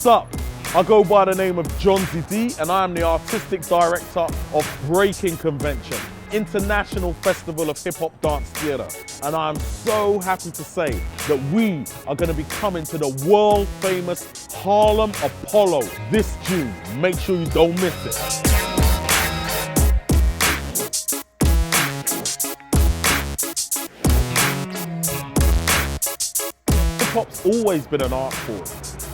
What's up? I go by the name of Jonzi D and I am the Artistic Director of Breakin Convention, International Festival of Hip Hop Dance Theatre. And I'm so happy to say that we are going to be coming to the world famous Harlem Apollo this June. Make sure you don't miss it. Hip-hop's always been an art form,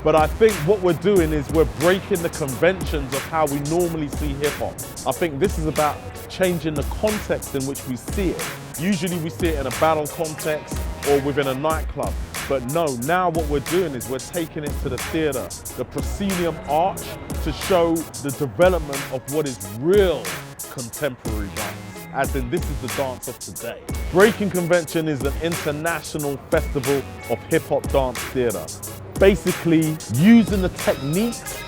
but I think what we're doing is we're breaking the conventions of how we normally see hip-hop. I think this is about changing the context in which we see it. Usually we see it in a battle context or within a nightclub, but no, now what we're doing is we're taking it to the theatre, the proscenium arch, to show the development of what is real contemporary dance. As in, this is the dance of today. Breakin Convention is an international festival of hip-hop dance theatre. Basically, using the techniques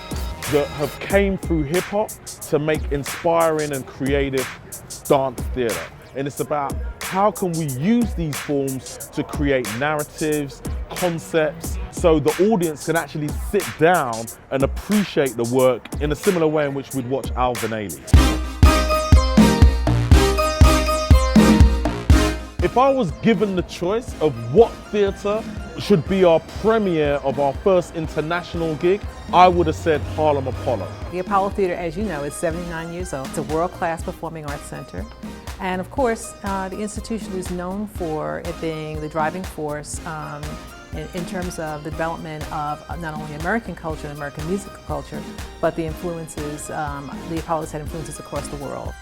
that have came through hip-hop to make inspiring and creative dance theatre. And it's about how can we use these forms to create narratives, concepts, so the audience can actually sit down and appreciate the work in a similar way in which we'd watch Alvin Ailey. If I was given the choice of what theatre should be our premiere of our first international gig, I would have said Harlem Apollo. The Apollo Theatre, as you know, is 79 years old. It's a world-class performing arts center. And of course, the institution is known for it being the driving force in terms of the development of not only American culture and American musical culture, but the influences, the Apollo's had influences across the world.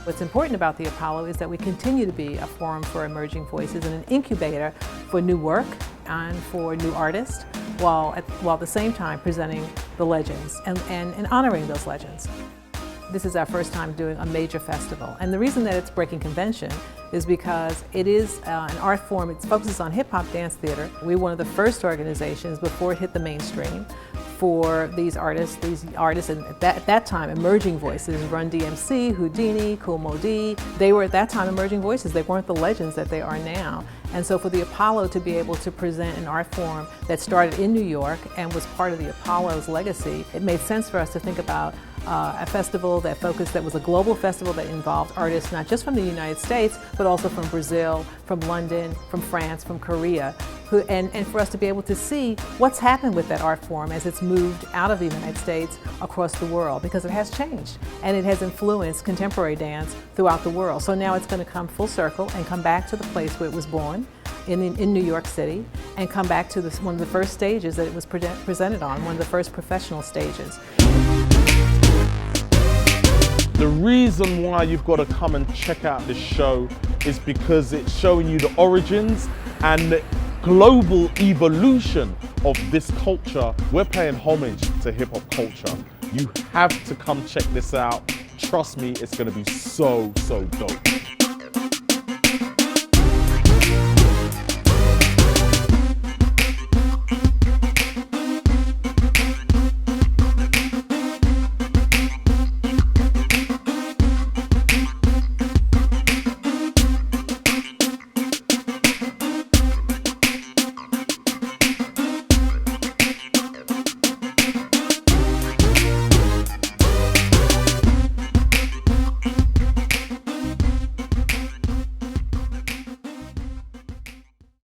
What's important about the Apollo is that we continue to be a forum for emerging voices and an incubator for new work and for new artists, while at the same time presenting the legends and honoring those legends. This is our first time doing a major festival, and the reason that it's Breakin Convention is because it is an art form. It focuses on hip-hop dance theater. We're one of the first organizations before it hit the mainstream for these artists and at that time emerging voices, Run DMC, Houdini, Kool Moe Dee. They were at that time emerging voices. They weren't the legends that they are now. And so for the Apollo to be able to present an art form that started in New York and was part of the Apollo's legacy, it made sense for us to think about a festival that was a global festival that involved artists not just from the United States, but also from Brazil, from London, from France, from Korea, and for us to be able to see what's happened with that art form as it's moved out of the United States across the world, because it has changed and it has influenced contemporary dance throughout the world. So now it's going to come full circle and come back to the place where it was born, in New York City, and come back to one of the first stages that it was presented on, one of the first professional stages. The reason why you've got to come and check out this show is because it's showing you the origins and the global evolution of this culture. We're paying homage to hip hop culture. You have to come check this out. Trust me, it's going to be so dope.